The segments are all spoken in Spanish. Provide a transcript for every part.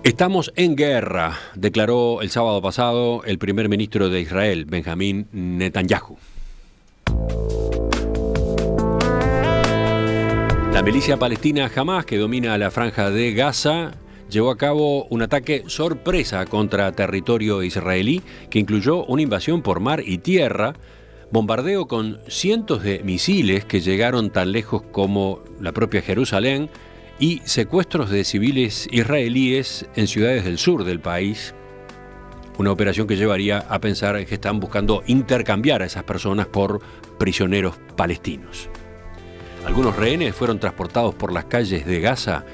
Estamos en guerra, declaró el sábado pasado el primer ministro de Israel, Benjamín Netanyahu. La milicia palestina Hamás, que domina la franja de Gaza, llevó a cabo un ataque sorpresa contra territorio israelí que incluyó una invasión por mar y tierra, bombardeo con cientos de misiles que llegaron tan lejos como la propia Jerusalén y secuestros de civiles israelíes en ciudades del sur del país. Una operación que llevaría a pensar que están buscando intercambiar a esas personas por prisioneros palestinos. Algunos rehenes fueron transportados por las calles de Gaza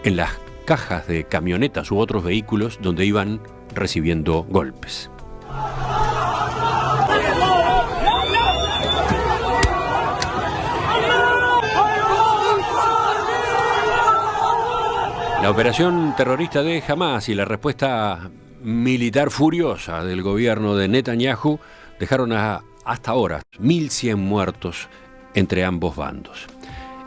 en las cajas de camionetas u otros vehículos donde iban recibiendo golpes. La operación terrorista de Hamás y la respuesta militar furiosa del gobierno de Netanyahu dejaron hasta ahora 1.100 muertos entre ambos bandos.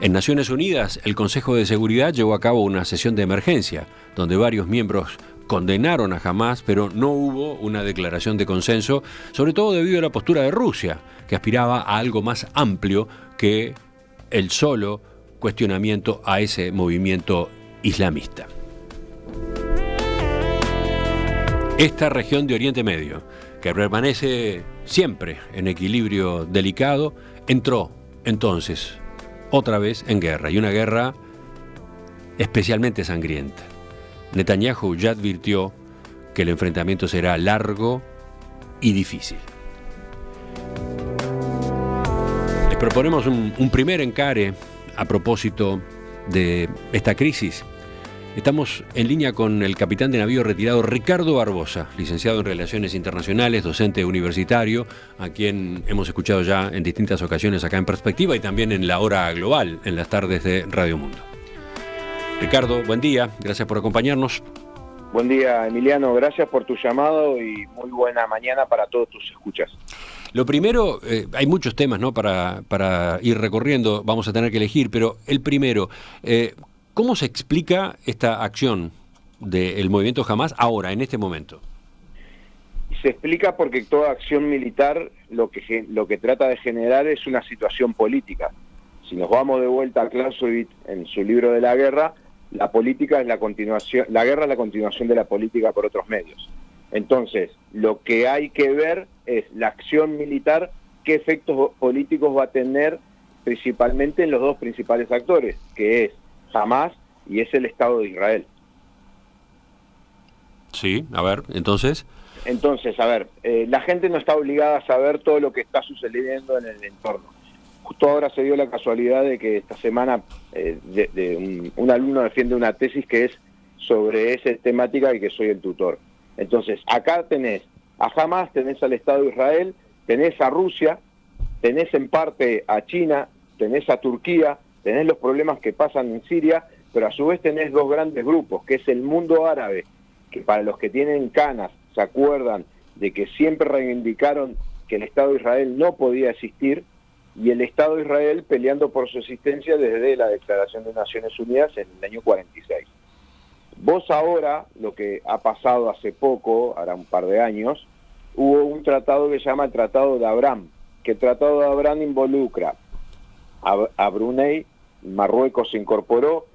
En Naciones Unidas, el Consejo de Seguridad llevó a cabo una sesión de emergencia, donde varios miembros condenaron a Hamás, pero no hubo una declaración de consenso, sobre todo debido a la postura de Rusia, que aspiraba a algo más amplio que el solo cuestionamiento a ese movimiento islamista. Esta región de Oriente Medio, que permanece siempre en equilibrio delicado, entró entonces otra vez en guerra, y una guerra especialmente sangrienta. Netanyahu ya advirtió que el enfrentamiento será largo y difícil. Les proponemos un primer encare a propósito de esta crisis. Estamos en línea con el capitán de navío retirado Ricardo Barbosa, licenciado en Relaciones Internacionales, docente universitario, a quien hemos escuchado ya en distintas ocasiones acá en Perspectiva y también en la Hora Global, en las tardes de Radio Mundo. Ricardo, buen día, gracias por acompañarnos. Buen día, Emiliano, gracias por tu llamado y muy buena mañana para todos tus escuchas. Lo primero, hay muchos temas, ¿no?, para ir recorriendo, vamos a tener que elegir, pero el primero, ¿cómo se explica esta acción del movimiento Hamás ahora, en este momento? Se explica porque toda acción militar lo que trata de generar es una situación política. Si nos vamos de vuelta a Clausewitz en su libro de la guerra, la política es la continuación, la guerra es la continuación de la política por otros medios. Entonces, lo que hay que ver es la acción militar, qué efectos políticos va a tener principalmente en los dos principales actores, que es Hamás y es el Estado de Israel. Sí, a ver, entonces... la gente no está obligada a saber todo lo que está sucediendo en el entorno. Justo ahora se dio la casualidad de que esta semana un alumno defiende una tesis que es sobre esa temática y que soy el tutor. Entonces, acá tenés a Hamás, tenés al Estado de Israel, tenés a Rusia, tenés en parte a China, tenés a Turquía, tenés los problemas que pasan en Siria, pero a su vez tenés dos grandes grupos, que es el mundo árabe, que para los que tienen canas se acuerdan de que siempre reivindicaron que el Estado de Israel no podía existir, y el Estado de Israel peleando por su existencia desde la Declaración de Naciones Unidas en el año 46. Vos ahora, lo que ha pasado hace poco, ahora un par de años, hubo un tratado que se llama el Tratado de Abraham, que el Tratado de Abraham involucra a Brunei, Marruecos se incorporó,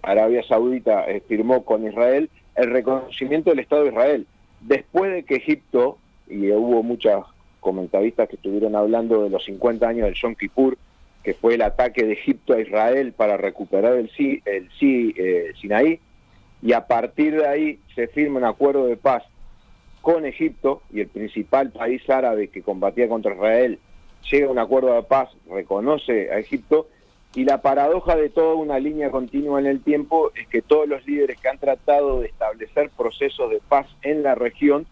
Arabia Saudita firmó con Israel el reconocimiento del Estado de Israel. Después de que Egipto, y hubo muchas comentaristas que estuvieron hablando de los 50 años del Yom Kippur, que fue el ataque de Egipto a Israel para recuperar el Sinaí, y a partir de ahí se firma un acuerdo de paz con Egipto, y el principal país árabe que combatía contra Israel llega a un acuerdo de paz, reconoce a Egipto, y la paradoja de toda una línea continua en el tiempo es que todos los líderes que han tratado de establecer procesos de paz en la región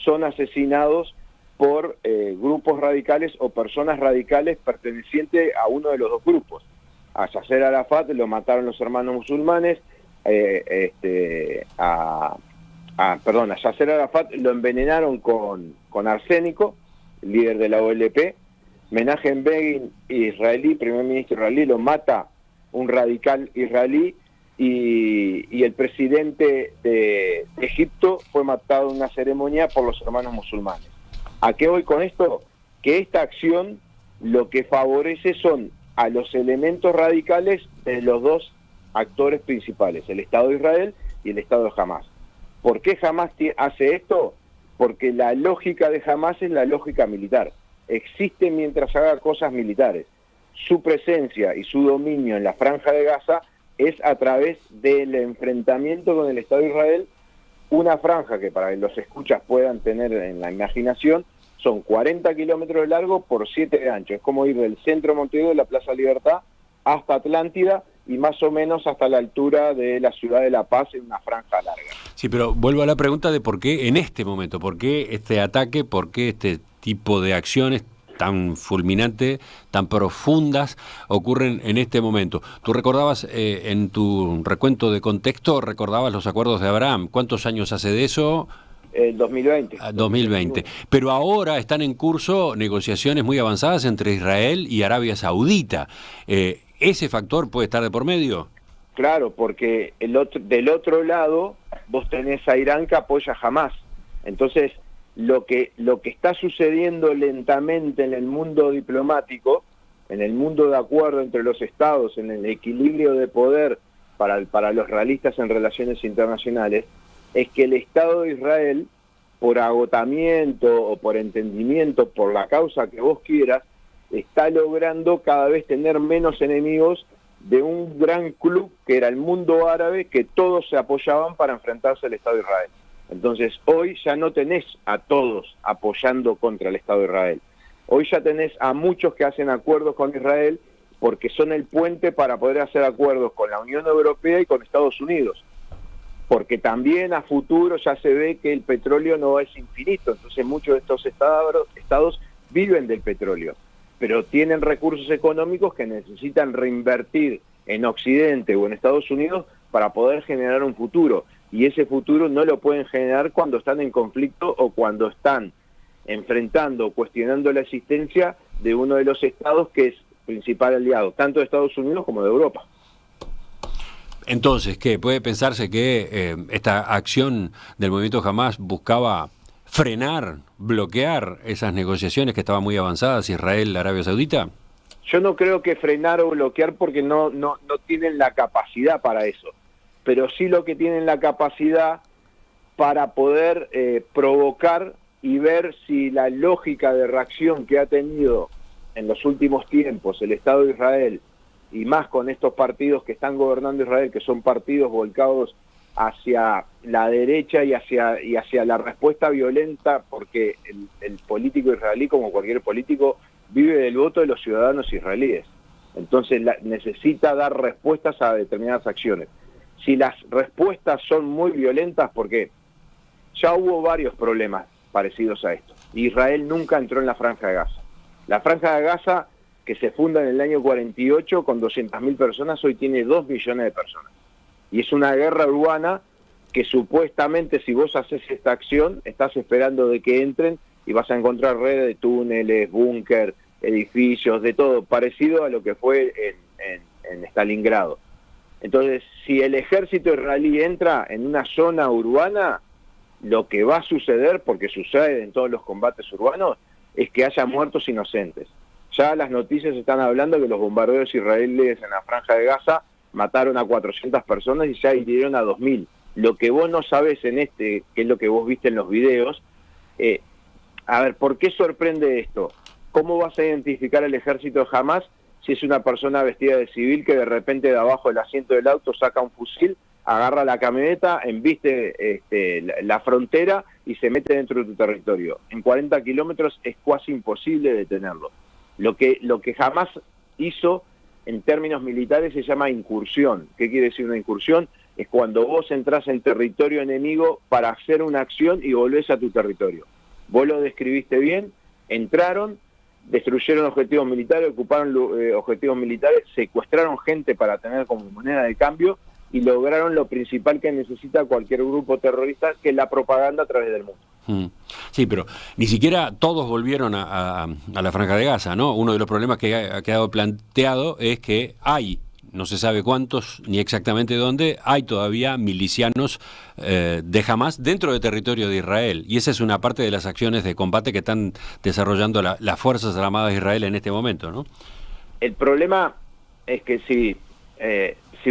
son asesinados por grupos radicales o personas radicales pertenecientes a uno de los dos grupos. A Yasser Arafat lo mataron los hermanos musulmanes, a Yasser Arafat lo envenenaron con arsénico, líder de la OLP. Menachem Begin, israelí, primer ministro israelí, lo mata un radical israelí, y el presidente de Egipto fue matado en una ceremonia por los hermanos musulmanes. ¿A qué voy con esto? Que esta acción lo que favorece son a los elementos radicales de los dos actores principales, el Estado de Israel y el Estado de Hamás. ¿Por qué Hamás hace esto? Porque la lógica de Hamás es la lógica militar. Existe mientras haga cosas militares. Su presencia y su dominio en la Franja de Gaza es a través del enfrentamiento con el Estado de Israel, una franja que para que los escuchas puedan tener en la imaginación, son 40 kilómetros de largo por 7 de ancho. Es como ir del centro de Montevideo, de la Plaza Libertad, hasta Atlántida y más o menos hasta la altura de la ciudad de La Paz en una franja larga. Sí, pero vuelvo a la pregunta de por qué en este momento, por qué este ataque, por qué este tipo de acciones tan fulminantes, tan profundas, ocurren en este momento. Tú recordabas, en tu recuento de contexto, recordabas los acuerdos de Abraham. ¿Cuántos años hace de eso? 2020. 2020. Pero ahora están en curso negociaciones muy avanzadas entre Israel y Arabia Saudita. ¿Ese factor puede estar de por medio? Claro, porque del otro lado vos tenés a Irán que apoya a Hamás. Entonces, lo que está sucediendo lentamente en el mundo diplomático, en el mundo de acuerdo entre los estados, en el equilibrio de poder para los realistas en relaciones internacionales, es que el Estado de Israel, por agotamiento o por entendimiento, por la causa que vos quieras, está logrando cada vez tener menos enemigos de un gran club que era el mundo árabe, que todos se apoyaban para enfrentarse al Estado de Israel. Entonces hoy ya no tenés a todos apoyando contra el Estado de Israel. Hoy ya tenés a muchos que hacen acuerdos con Israel porque son el puente para poder hacer acuerdos con la Unión Europea y con Estados Unidos. Porque también a futuro ya se ve que el petróleo no es infinito, entonces muchos de estos estados viven del petróleo, pero tienen recursos económicos que necesitan reinvertir en Occidente o en Estados Unidos para poder generar un futuro, y ese futuro no lo pueden generar cuando están en conflicto o cuando están enfrentando o cuestionando la existencia de uno de los estados que es principal aliado, tanto de Estados Unidos como de Europa. Entonces, ¿qué? ¿Puede pensarse que esta acción del movimiento Hamás buscaba frenar, bloquear esas negociaciones que estaban muy avanzadas, Israel-Arabia Saudita? Yo no creo que frenar o bloquear porque no tienen la capacidad para eso, pero sí lo que tienen la capacidad para poder provocar y ver si la lógica de reacción que ha tenido en los últimos tiempos el Estado de Israel, y más con estos partidos que están gobernando Israel, que son partidos volcados hacia la derecha y hacia la respuesta violenta, porque el político israelí, como cualquier político, vive del voto de los ciudadanos israelíes. Entonces necesita dar respuestas a determinadas acciones. Si las respuestas son muy violentas, porque ya hubo varios problemas parecidos a esto. Israel nunca entró en la Franja de Gaza. La Franja de Gaza, que se funda en el año 48 con 200.000 personas, hoy tiene 2 millones de personas. Y es una guerra urbana que supuestamente, si vos haces esta acción, estás esperando de que entren y vas a encontrar redes de túneles, búnker, edificios, de todo, parecido a lo que fue en Stalingrado. Entonces, si el ejército israelí entra en una zona urbana, lo que va a suceder, porque sucede en todos los combates urbanos, es que haya muertos inocentes. Ya las noticias están hablando que los bombardeos israelíes en la Franja de Gaza mataron a 400 personas y ya hirieron a 2.000. Lo que vos no sabés que es lo que vos viste en los videos, a ver, ¿por qué sorprende esto? ¿Cómo vas a identificar al ejército de Hamás si es una persona vestida de civil que de repente de abajo del asiento del auto saca un fusil, agarra la camioneta, embiste la frontera y se mete dentro de tu territorio? En 40 kilómetros es casi imposible detenerlo. Lo que Hamás hizo en términos militares se llama incursión. ¿Qué quiere decir una incursión? Es cuando vos entrás en territorio enemigo para hacer una acción y volvés a tu territorio. Vos lo describiste bien, entraron, destruyeron objetivos militares, ocuparon objetivos militares, secuestraron gente para tener como moneda de cambio y lograron lo principal que necesita cualquier grupo terrorista, que es la propaganda a través del mundo. Sí, pero ni siquiera todos volvieron a la Franja de Gaza, ¿no? Uno de los problemas que ha quedado planteado es que hay no se sabe cuántos ni exactamente dónde, hay todavía milicianos de Hamás dentro del territorio de Israel. Y esa es una parte de las acciones de combate que están desarrollando las Fuerzas Armadas de Israel en este momento, ¿no? El problema es que si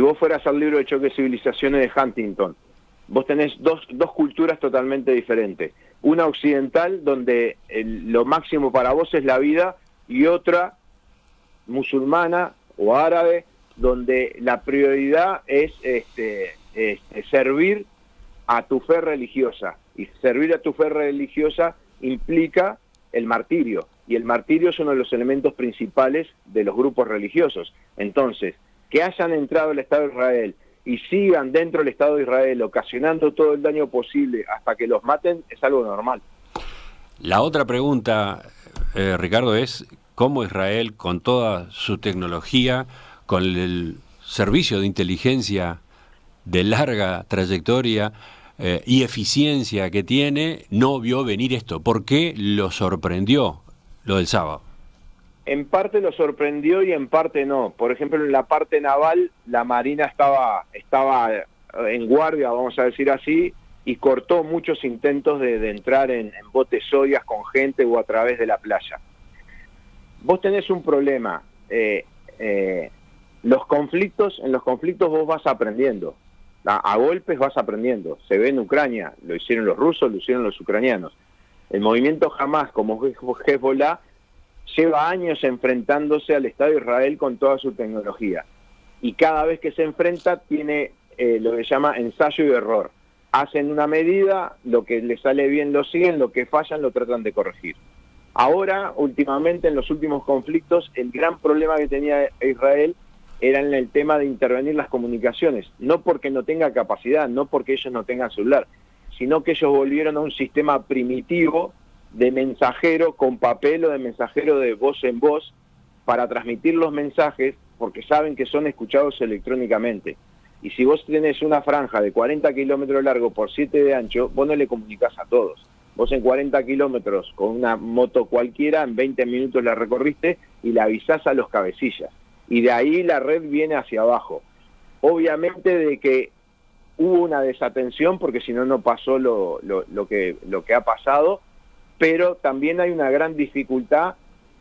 vos fueras al libro de Choque de Civilizaciones de Huntington, vos tenés dos culturas totalmente diferentes. Una occidental, donde lo máximo para vos es la vida, y otra musulmana o árabe, donde la prioridad es servir a tu fe religiosa. Y servir a tu fe religiosa implica el martirio. Y el martirio es uno de los elementos principales de los grupos religiosos. Entonces, que hayan entrado al Estado de Israel y sigan dentro del Estado de Israel ocasionando todo el daño posible hasta que los maten es algo normal. La otra pregunta, Ricardo, es cómo Israel, con toda su tecnología, con el servicio de inteligencia de larga trayectoria y eficiencia que tiene, no vio venir esto. ¿Por qué lo sorprendió lo del sábado? En parte lo sorprendió y en parte no. Por ejemplo, en la parte naval, la Marina estaba en guardia, vamos a decir así, y cortó muchos intentos de entrar en botes Soyuz con gente o a través de la playa. Vos tenés un problema. En los conflictos vos vas aprendiendo. A golpes vas aprendiendo. Se ve en Ucrania, lo hicieron los rusos, lo hicieron los ucranianos. El movimiento Hamás, como Hezbollah, lleva años enfrentándose al Estado de Israel con toda su tecnología. Y cada vez que se enfrenta tiene lo que se llama ensayo y error. Hacen una medida, lo que les sale bien lo siguen, lo que fallan lo tratan de corregir. Ahora, últimamente, en los últimos conflictos, el gran problema que tenía Israel era en el tema de intervenir las comunicaciones. No porque no tenga capacidad, no porque ellos no tengan celular, sino que ellos volvieron a un sistema primitivo de mensajero con papel o de mensajero de voz en voz para transmitir los mensajes, porque saben que son escuchados electrónicamente. Y si vos tenés una franja de 40 kilómetros de largo por 7 de ancho, vos no le comunicás a todos. Vos en 40 kilómetros con una moto cualquiera, en 20 minutos la recorriste y la avisás a los cabecillas. Y de ahí la red viene hacia abajo. Obviamente de que hubo una desatención, porque si no, no pasó lo que ha pasado, pero también hay una gran dificultad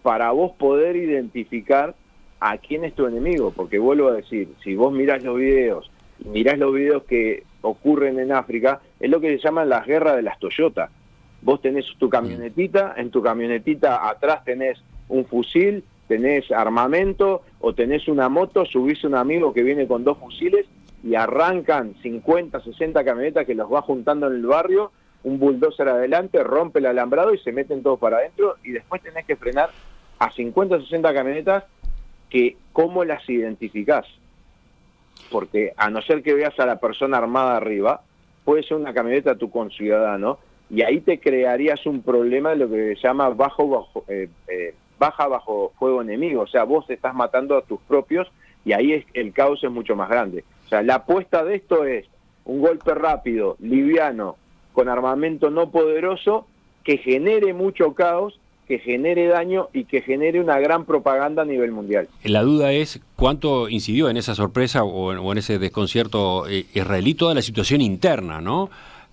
para vos poder identificar a quién es tu enemigo, porque vuelvo a decir, si vos mirás los videos que ocurren en África, es lo que se llaman las guerras de las Toyota. Vos tenés tu camionetita, en tu camionetita atrás tenés un fusil, tenés armamento, o tenés una moto, subís un amigo que viene con 2 fusiles y arrancan 50, 60 camionetas que los va juntando en el barrio, un bulldozer adelante, rompe el alambrado y se meten todos para adentro, y después tenés que frenar a 50 o 60 camionetas que ¿cómo las identificás? Porque a no ser que veas a la persona armada arriba, puede ser una camioneta tu conciudadano, y ahí te crearías un problema de lo que se llama baja bajo fuego enemigo. O sea, vos estás matando a tus propios y ahí el caos es mucho más grande. O sea, la apuesta de esto es un golpe rápido, liviano, con armamento no poderoso, que genere mucho caos, que genere daño y que genere una gran propaganda a nivel mundial. La duda es cuánto incidió en esa sorpresa o en ese desconcierto israelí toda la situación interna, ¿no?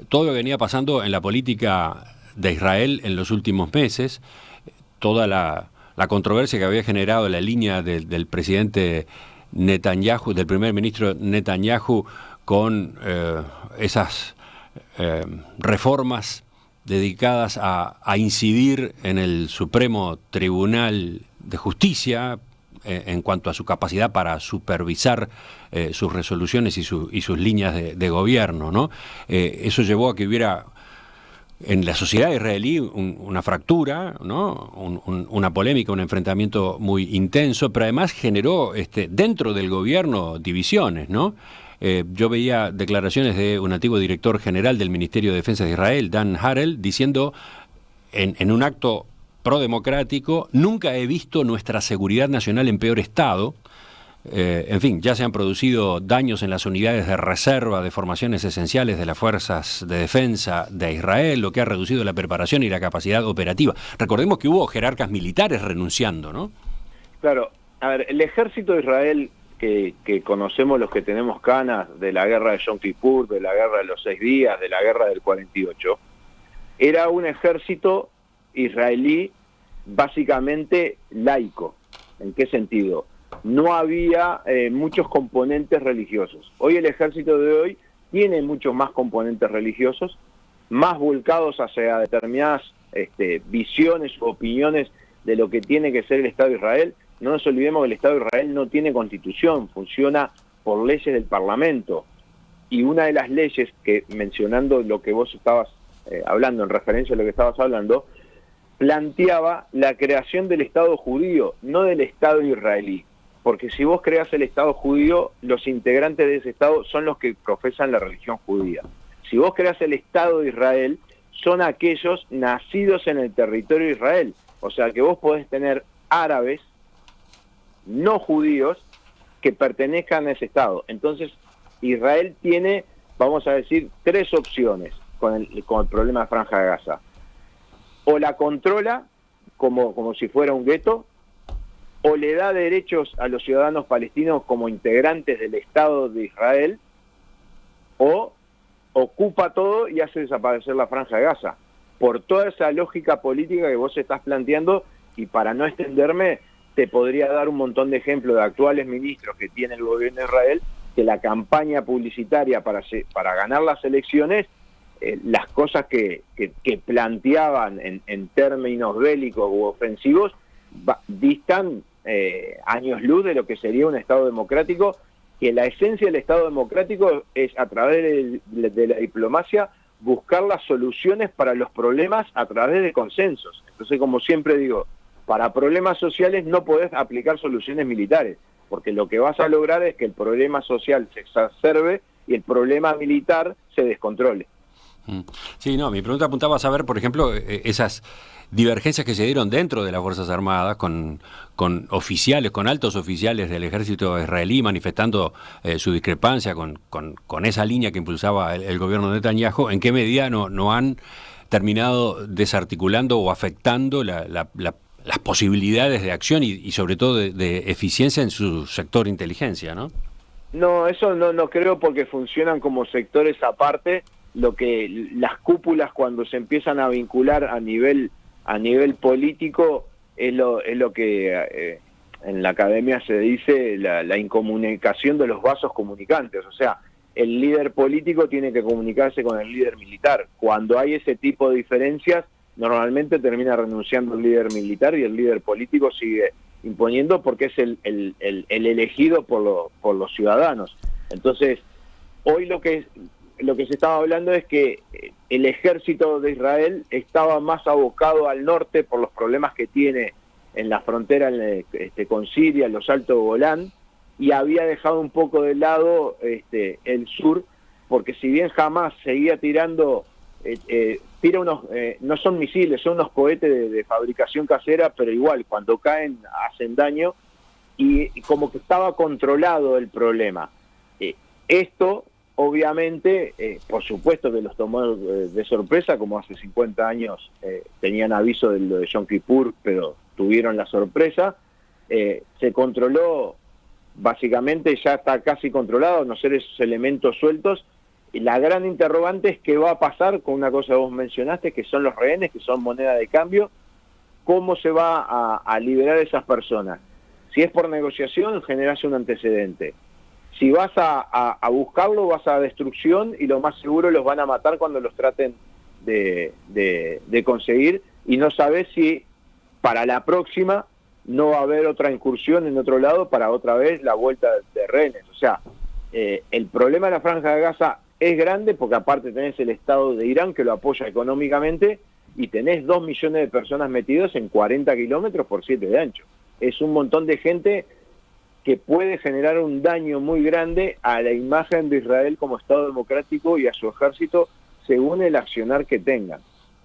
Todo lo que venía pasando en la política de Israel en los últimos meses, toda la controversia que había generado la línea del presidente Netanyahu, del primer ministro Netanyahu, con esas reformas dedicadas a incidir en el Supremo Tribunal de Justicia en cuanto a su capacidad para supervisar sus resoluciones y sus líneas de gobierno, ¿no? Eso llevó a que hubiera en la sociedad israelí una fractura, ¿no? Una polémica, un enfrentamiento muy intenso, pero además generó dentro del gobierno divisiones, ¿no? Yo veía declaraciones de un antiguo director general del Ministerio de Defensa de Israel, Dan Harel, diciendo en un acto prodemocrático: nunca he visto nuestra seguridad nacional en peor estado. En fin, ya se han producido daños en las unidades de reserva de formaciones esenciales de las fuerzas de defensa de Israel, lo que ha reducido la preparación y la capacidad operativa. Recordemos que hubo jerarcas militares renunciando, ¿no? Claro, a ver, el ejército de Israel, que conocemos los que tenemos canas de la guerra de Yom Kippur, de la guerra de los 6 días, de la guerra del 48, era un ejército israelí básicamente laico. ¿En qué sentido? No había muchos componentes religiosos. Hoy el ejército de hoy tiene muchos más componentes religiosos, más volcados hacia determinadas visiones u opiniones de lo que tiene que ser el Estado de Israel. No nos olvidemos que el Estado de Israel no tiene constitución, funciona por leyes del Parlamento. Y una de las leyes que, mencionando lo que vos estabas hablando, en referencia a lo que estabas hablando, planteaba la creación del Estado judío, no del Estado israelí. Porque si vos creás el Estado judío, los integrantes de ese Estado son los que profesan la religión judía. Si vos creás el Estado de Israel, son aquellos nacidos en el territorio de Israel. O sea que vos podés tener árabes no judíos que pertenezcan a ese Estado. Entonces, Israel tiene, vamos a decir, 3 opciones con el problema de Franja de Gaza. O la controla como si fuera un gueto, o le da derechos a los ciudadanos palestinos como integrantes del Estado de Israel, o ocupa todo y hace desaparecer la Franja de Gaza. Por toda esa lógica política que vos estás planteando, y para no extenderme, te podría dar un montón de ejemplos de actuales ministros que tiene el gobierno de Israel, que la campaña publicitaria para ganar las elecciones, las cosas que planteaban en términos bélicos u ofensivos, distan años luz de lo que sería un Estado democrático, que la esencia del Estado democrático es, a través de la diplomacia, buscar las soluciones para los problemas a través de consensos. Entonces, como siempre digo, para problemas sociales no podés aplicar soluciones militares, porque lo que vas a lograr es que el problema social se exacerbe y el problema militar se descontrole. Sí, no, mi pregunta apuntaba a saber, por ejemplo, esas divergencias que se dieron dentro de las Fuerzas Armadas con oficiales, con altos oficiales del ejército israelí manifestando su discrepancia con esa línea que impulsaba el gobierno de Netanyahu. ¿En qué medida no han terminado desarticulando o afectando las posibilidades de acción y sobre todo de eficiencia en su sector inteligencia, ¿no? No, eso no creo, porque funcionan como sectores aparte. Lo que las cúpulas, cuando se empiezan a vincular a nivel político, es lo que en la academia se dice la incomunicación de los vasos comunicantes. O sea, el líder político tiene que comunicarse con el líder militar. Cuando hay ese tipo de diferencias, normalmente termina renunciando el líder militar y el líder político sigue imponiendo, porque es el elegido por los ciudadanos. Entonces, hoy lo que se estaba hablando es que el ejército de Israel estaba más abocado al norte por los problemas que tiene en la frontera con Siria, en los Altos Golán, y había dejado un poco de lado el sur, porque si bien jamás seguía tirando, tira unos, no son misiles, son unos cohetes de fabricación casera, pero igual cuando caen hacen daño, y como que estaba controlado el problema. Esto obviamente, por supuesto que los tomó de sorpresa, como hace 50 años tenían aviso de lo de Yom Kippur, pero tuvieron la sorpresa. Se controló, básicamente ya está casi controlado, no ser esos elementos sueltos. Y la gran interrogante es qué va a pasar con una cosa que vos mencionaste, que son los rehenes, que son moneda de cambio. ¿Cómo se va a liberar a esas personas? Si es por negociación, generás un antecedente. Si vas a buscarlo, vas a destrucción, y lo más seguro los van a matar cuando los traten de conseguir, y no sabes si para la próxima no va a haber otra incursión en otro lado para otra vez la vuelta de rehenes. O sea, el problema de la Franja de Gaza es grande, porque aparte tenés el Estado de Irán que lo apoya económicamente, y tenés 2 millones de personas metidos en 40 kilómetros por 7 de ancho. Es un montón de gente que puede generar un daño muy grande a la imagen de Israel como Estado democrático y a su ejército, según el accionar que tengan.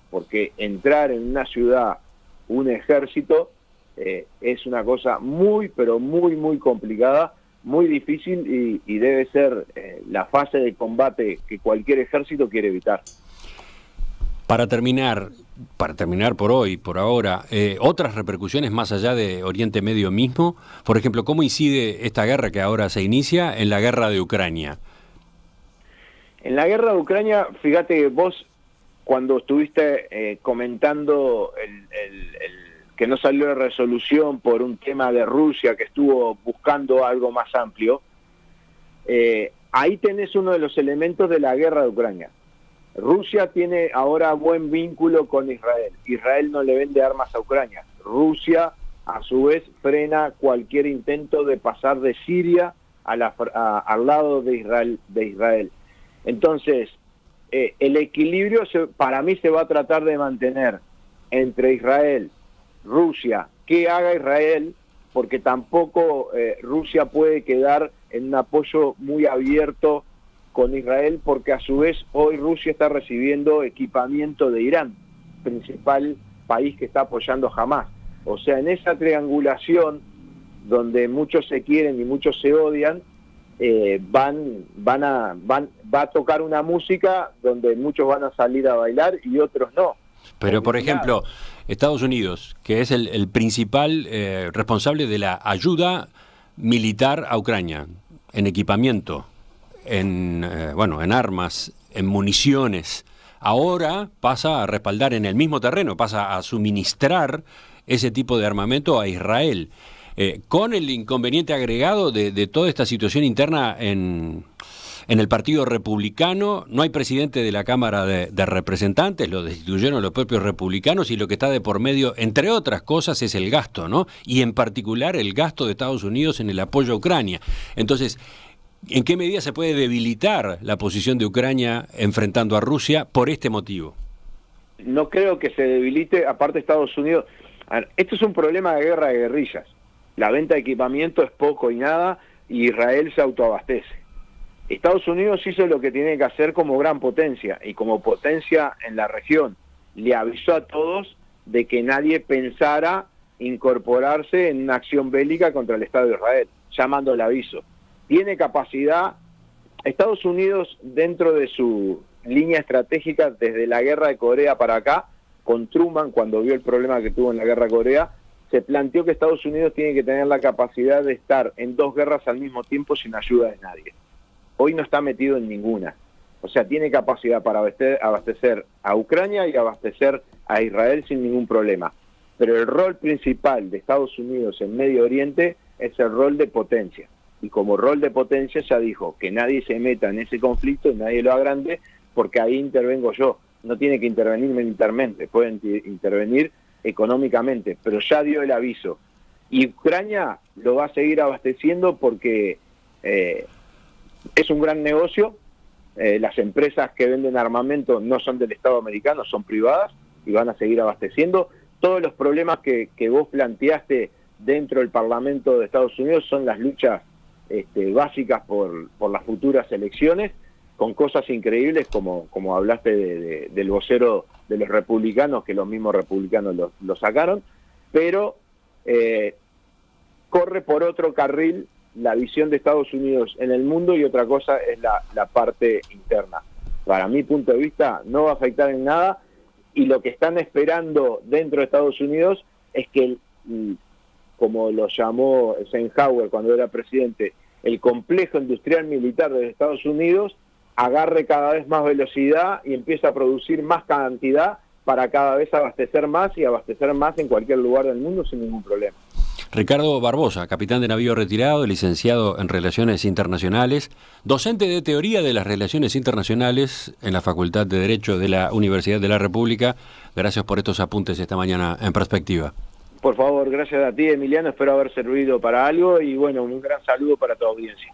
Porque entrar en una ciudad, un ejército, es una cosa muy, pero muy, muy complicada, muy difícil, y debe ser la fase de combate que cualquier ejército quiere evitar. Para terminar, para terminar por hoy, por ahora, otras repercusiones más allá de Oriente Medio mismo? Por ejemplo, ¿cómo incide esta guerra que ahora se inicia en la guerra de Ucrania? En la guerra de Ucrania, fíjate que vos, cuando estuviste comentando que no salió de resolución por un tema de Rusia, que estuvo buscando algo más amplio, ahí tenés uno de los elementos de la guerra de Ucrania. Rusia tiene ahora buen vínculo con Israel. Israel no le vende armas a Ucrania. Rusia, a su vez, frena cualquier intento de pasar de Siria al lado de Israel. Entonces, el equilibrio para mí se va a tratar de mantener entre Israel, Rusia, qué haga Israel, porque tampoco Rusia puede quedar en un apoyo muy abierto con Israel, porque a su vez hoy Rusia está recibiendo equipamiento de Irán, principal país que está apoyando a Hamás. O sea, en esa triangulación donde muchos se quieren y muchos se odian, va a tocar una música donde muchos van a salir a bailar y otros no. Pero, por ejemplo, Estados Unidos, que es el principal responsable de la ayuda militar a Ucrania, en equipamiento, en armas, en municiones, ahora pasa a respaldar en el mismo terreno, pasa a suministrar ese tipo de armamento a Israel, con el inconveniente agregado de toda esta situación interna en el Partido Republicano. No hay presidente de la Cámara de Representantes, lo destituyeron los propios republicanos, y lo que está de por medio, entre otras cosas, es el gasto, ¿no? Y en particular el gasto de Estados Unidos en el apoyo a Ucrania. Entonces, ¿en qué medida se puede debilitar la posición de Ucrania enfrentando a Rusia por este motivo? No creo que se debilite, aparte Estados Unidos. A ver, esto es un problema de guerra de guerrillas. La venta de equipamiento es poco y nada, y Israel se autoabastece. Estados Unidos hizo lo que tiene que hacer como gran potencia, y como potencia en la región. Le avisó a todos de que nadie pensara incorporarse en una acción bélica contra el Estado de Israel, llamando el aviso. Tiene capacidad. Estados Unidos, dentro de su línea estratégica desde la guerra de Corea para acá, con Truman, cuando vio el problema que tuvo en la guerra de Corea, se planteó que Estados Unidos tiene que tener la capacidad de estar en dos guerras al mismo tiempo sin ayuda de nadie. Hoy no está metido en ninguna. O sea, tiene capacidad para abastecer a Ucrania y abastecer a Israel sin ningún problema. Pero el rol principal de Estados Unidos en Medio Oriente es el rol de potencia. Y como rol de potencia ya dijo que nadie se meta en ese conflicto y nadie lo agrande, porque ahí intervengo yo. No tiene que intervenir militarmente, pueden intervenir económicamente, pero ya dio el aviso. Y Ucrania lo va a seguir abasteciendo porque es un gran negocio. Las empresas que venden armamento no son del Estado americano, son privadas, y van a seguir abasteciendo. Todos los problemas que vos planteaste dentro del Parlamento de Estados Unidos son las luchas básicas por las futuras elecciones, con cosas increíbles como hablaste del vocero de los republicanos, que los mismos republicanos lo sacaron, pero corre por otro carril la visión de Estados Unidos en el mundo, y otra cosa es la parte interna. Para mi punto de vista no va a afectar en nada, y lo que están esperando dentro de Estados Unidos es que, como lo llamó Eisenhower cuando era presidente, el complejo industrial militar de Estados Unidos agarre cada vez más velocidad y empiece a producir más cantidad para cada vez abastecer más, y abastecer más en cualquier lugar del mundo sin ningún problema. Ricardo Barbosa, capitán de navío retirado, licenciado en Relaciones Internacionales, docente de Teoría de las Relaciones Internacionales en la Facultad de Derecho de la Universidad de la República. Gracias por estos apuntes esta mañana en Perspectiva. Por favor, gracias a ti, Emiliano, espero haber servido para algo, y bueno, un gran saludo para tu audiencia.